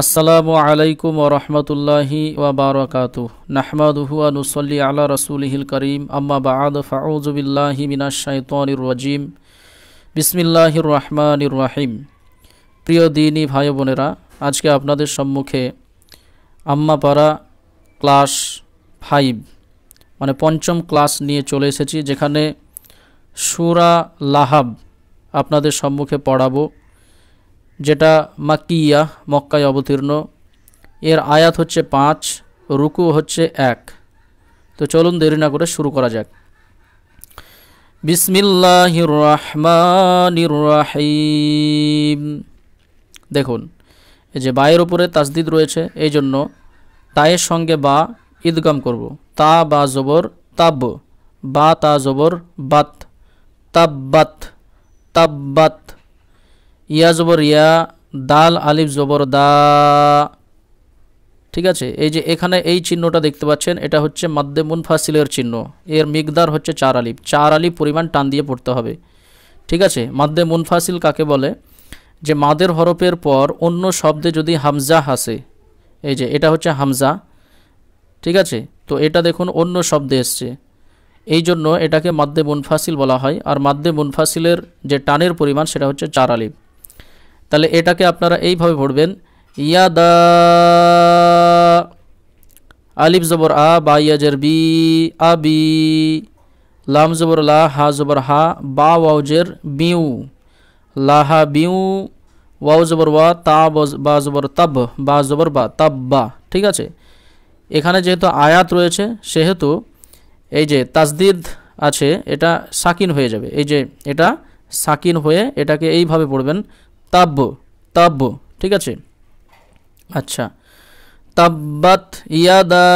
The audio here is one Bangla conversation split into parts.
আসসালামু আলাইকুম ওয়া রাহমাতুল্লাহি ওয়া বারাকাতুহু নাহমাদুহু ওয়া নুসাল্লি আলা রাসূলিহিল কারীম আম্মা বা'দ ফাউযু বিল্লাহি মিনাশ শাইতানির রাজীম বিসমিল্লাহির রহমানির রহিম। প্রিয় দ্বীনী ভাই বোনেরা, আজকে আপনাদের সম্মুখে আম্মা পারা ক্লাস 5 মানে পঞ্চম ক্লাস নিয়ে চলে এসেছি, যেখানে সূরা লাহাব আপনাদের সম্মুখে পড়াবো, যেটা মাক্কিয়া মক্কায় অবতীর্ণ। এর আয়াত হচ্ছে 5, রুকু হচ্ছে 1। তো চলুন দেরি না করে শুরু করা যাক। বিসমিল্লাহির রহমানির রহিম। দেখুন, এই যে বায়ের উপরে তাসদিদ রয়েছে, এই জন্য তায়ের সঙ্গে বা ইদগাম করব। তা বা জবর তাব, বা তা জবর বাত, তাব্বাত তাব্বাত। ইয়া জবর ইয়া, দাল আলিফ জবর দা। ঠিক আছে, এই যে এখানে এই চিহ্নটা দেখতে পাচ্ছেন, এটা হচ্ছে মাদ্দে মুনফাসিলের চিহ্ন। এর মিকদার হচ্ছে 4 আলিফ। 4 আলিফ পরিমাণ টান দিয়ে পড়তে হবে। ঠিক আছে, মাদ্দে মুনফাসিল কাকে বলে? যে মাদের হরফের পর অন্য শব্দে যদি হামজা আসে, এই যে এটা হচ্ছে হামজা। ঠিক আছে, তো এটা দেখুন অন্য শব্দে এসছে, এই জন্য এটাকে মাদ্দে মুনফাসিল বলা হয়। আর মাদ্দে মুনফাসিলের যে টানের পরিমাণ সেটা হচ্ছে 4 আলিফ। তাহলে এটাকে আপনারা এইভাবে পড়বেন, ইয়াদা, আলিফ জবর আ, বা ইয়াজের বি, আবি, লাম জবর লা, হা জবর হা, বা ওয়াউজের বিউ, লাহা বিউ, ওয়াউ জবর ওয়া, তা বা জবর তাব, বা জবর বা, তাব্বা। ঠিক আছে, এখানে যেহেতু আয়াত রয়েছে সেহেতু এই যে তাসদিদ আছে এটা সাকিন হয়ে যাবে। এই যে এটা সাকিন হয়ে এটাকে এইভাবে পড়বেন, তাব্ব তাব্ব। ঠিক আছে, আচ্ছা, তাব্বাত ইয়াদা,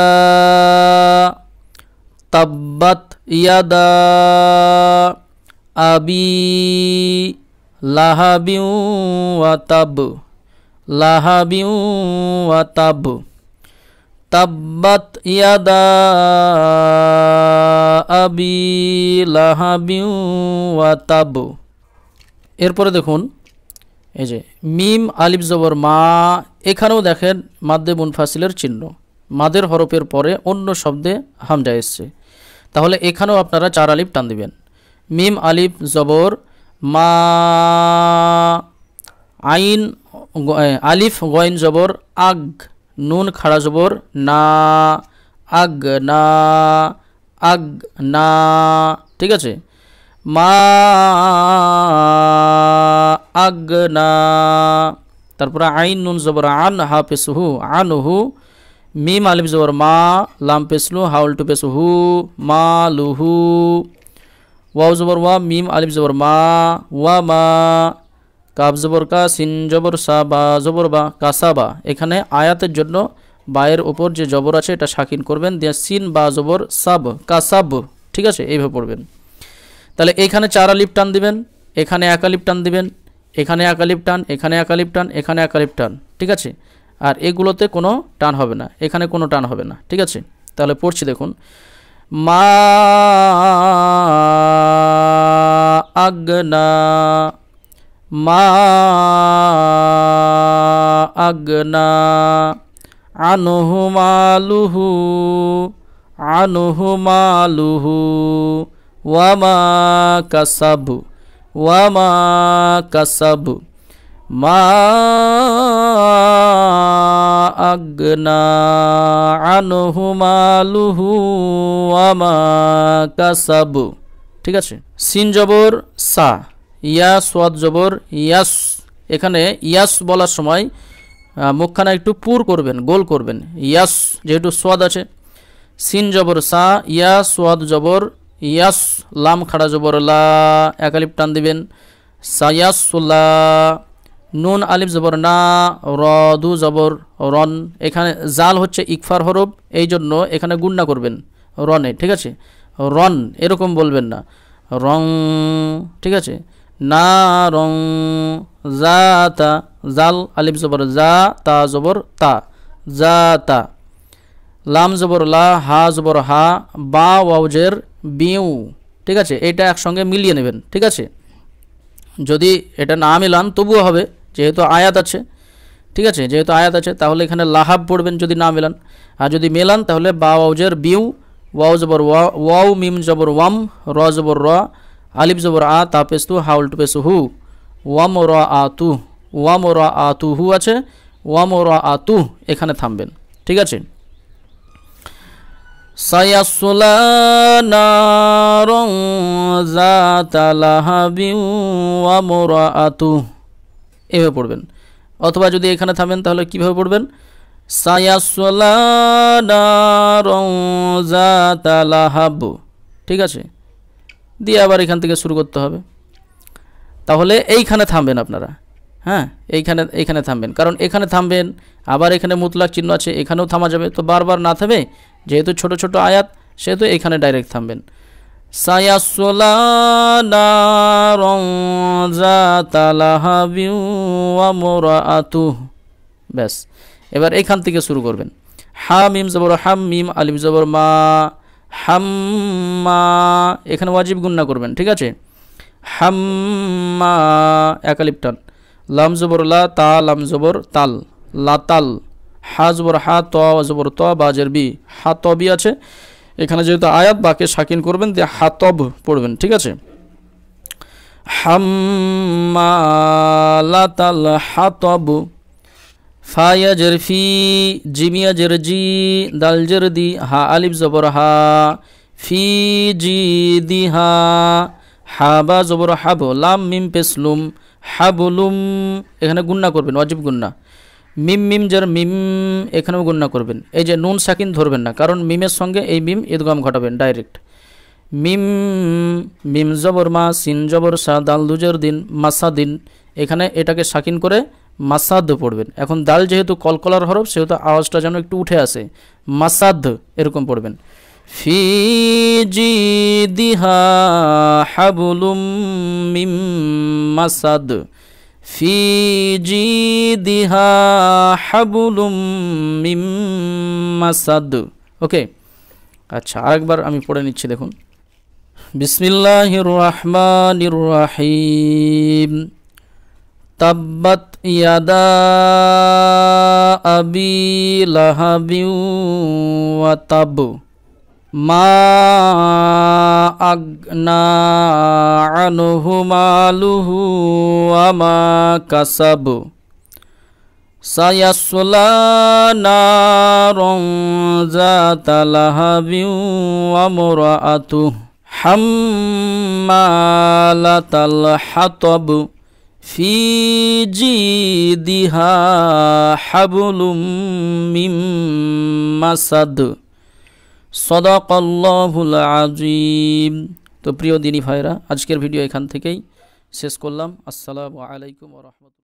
তাব্বাত ইয়াদা আবি লাহাবিউ ওয়া তাব, লাহাবিউ ওয়া তাব, তাব্বাত ইয়াদা আবি লাহাবিউ ওয়া তাব। এরপরে দেখুন, এই যে মিম আলিফ জবর মা, এখানেও দেখেন মাদ্দে মুনফাসিলের চিহ্ন। মাদের হরফের পরে অন্য শব্দে হামজা এসছে, তাহলে এখানেও আপনারা 4 আলিফ টান দিবেন। মিম আলিফ জবর মা, আইন আলিফ গইন জবর আগ, নুন খাড়া জবর না, আগ না, আগ না। ঠিক আছে, মা আগনা। তারপরে আইন নুন জবর আন, হা পেসহু আনহু, মিম আলিফ জবর মা, লাম পেসলু, হাউল টু পেসহু, মা লুহু, ওয়াও জবর ওয়া, মিম আলিফ জবর মা, ওয়া মা, কাব জবর কা, সিন জবর সা, বা জবর বা, কাসাবা। এখানে আয়াতের জন্য বায়ের উপর যে জবর আছে এটা সাকিন করবেন, দিয়ে সিন বা জবর সাব, কাসাব। ঠিক আছে, এইভাবে পড়বেন। তাহলে এখানে 4 আলিফ টান দিবেন, এখানে 1 আলিফ টান দিবেন, এখানে 1 আলিফ টান, এখানে 1 আলিফ টান, এখানে 1 আলিফ টান। ঠিক আছে, আর এগুলোতে কোনো টান হবে না, এখানে কোনো টান হবে না। ঠিক আছে, তাহলে পড়ছি দেখুন, মা আগনা, মা আগনা, আনহু মালুহু, আনহু মালুহু, ওয়ামা কাসাবু, ওয়ামা কাসাবু, মা আগনা আনহু মালুহু ওয়ামা কাসাবু। ঠিক আছে, সিন জবর সা, ইয়া সোয়াদ জবর ইয়াস। এখানে ইয়াস বলার সময় মুখখানা একটু পুর করবেন, গোল করবেন, ইয়াস যেহেতু সোয়াদ আছে। সিন জবর সা, ইয়া সোয়াদ জবর ইয়াস, লাম খাড়া জবর লা, 1 আলিফ টান দিবেন, সায়াসুল্লা, নুন আলিফ জবর না, রদু জবর রন। এখানে জাল হচ্ছে ইকফার হরফ, এই জন্য এখানে গুণনা করবেন রনে। ঠিক আছে, রন এরকম বলবেন না, রং। ঠিক আছে, না রং, জাতা, জাল আলিফ জবর জা, তা জবর তা, জাতা, লাম জবর লা, হা জবর হা, বা ওয়াউজের বিউ। ঠিক আছে, এটা একসঙ্গে মিলিয়ে নেবেন। ঠিক আছে, যদি এটা না মিলান তবুও হবে, যেহেতু আয়াত আছে। ঠিক আছে, যেহেতু আয়াত আছে তাহলে এখানে লাহাব পড়বেন যদি না মেলান, আর যদি মেলান তাহলে বা ওয়াউজের বিউ, ওয়াও জবর ওয়াও, মিম জবর ওয়াম, র জবর র, আলিফ জবর আ, তা পেস্তু, হাউল টু পেস্তু হু, ওয়াম র আতু, ওয়াম র আতু হু আছে, ওয়াম র আতু, এখানে থামবেন। ঠিক আছে, সায়াসলা নারন যাতা লাহাবিন ওয়া মুরাআতু, এভাবে পড়বেন। অথবা যদি এখানে থামেন তাহলে কিভাবে পড়বেন, সায়াসলা নারন যাতা লাহাব। ঠিক আছে, দিয়ে আবার এখান থেকে শুরু করতে হবে। তাহলে এইখানে থামবেন আপনারা, হ্যাঁ এইখানে থামবেন, কারণ এখানে থামবেন, আবার এখানে মুতলাক চিহ্ন আছে, এখানেও থামা যাবে, তো বারবার না থামে যেহেতু ছোট ছোট আয়াত সেহেতু এখানে ডাইরেক্ট থামবেন। সায়াসলা নারন যাতা লাহাবিন ওয়া মুরাআতু, ব্যাস। এবার এখান থেকে শুরু করবেন। হা মিম জবর হাম, মিম আলিফ জবর মা, হাম্মা, এখানে ওয়াজিব গুন্না করবেন। ঠিক আছে, হাম্মা, এক আলিফ টান, লাম জবর লা, তা লাম জবর তাল, লাতাল, হা জবর হা, ত জবর ত, বাজের বি, হাতবি আছে, এখানে যেহেতু আয়াত বাকে সাকিন করবেন, দিয়ে হাতব পড়বেন। ঠিক আছে, হাম্মা লাতাল হাতব, ফায়াজের ফি, জিমিয়াজের জি, দালজের দি, হা আলিফ জবর হা, ফি জি দি হা, হাবা জবর হাব, লাম মিম পেসলুম, হাবুলুম, এখানে গুন্না করবেন, ওয়াজিব গুন্না। মিম মিম জের মিম, এখানেও গুন্না করবেন। এই যে নুন সাকিন ধরবেন না, কারণ মিমের সঙ্গে এই মিম ইদগাম ঘটাবেন ডাইরেক্ট। মিম, মিম জবর মা, সিন জবর সা, দাল দুজের দিন, মাসাদিন, এখানে এটাকে সাকিন করে মাসাদ পড়বেন। এখন দাল যেহেতু কলকলার হরফ সেহেতু আওয়াজটা যেন একটু উঠে আসে, মাসাদ এরকম পড়বেন। ফি জিদিহা হাবলুম মিম মাসাদ, ফি জিদিহা হাবলুম মিম মাসাদ। ওকে, আচ্ছা আরেকবার আমি পড়ে নিচ্ছি, দেখুন। বিসমিল্লাহির রহমানির রহিম, তাব্বাত ইয়াদা আবি লাহাবিন ওয়া তাব, মা আগনা আনহু মালুহু ওয়া মা কাসাব, সায়াসলা নারন যাতা লাহাবিন ওয়া মুরাআতু, হাম্মালাতাল হাতব, ফি জিদিহা হাবলুম মিম মাসাদ। সাদাকাল্লাহুল আযীম। তো প্রিয় দিনী ভাইরা, আজকের ভিডিও এখান থেকেই শেষ করলাম। আসসালামু আলাইকুম ওয়া রাহমাতুল্লাহ।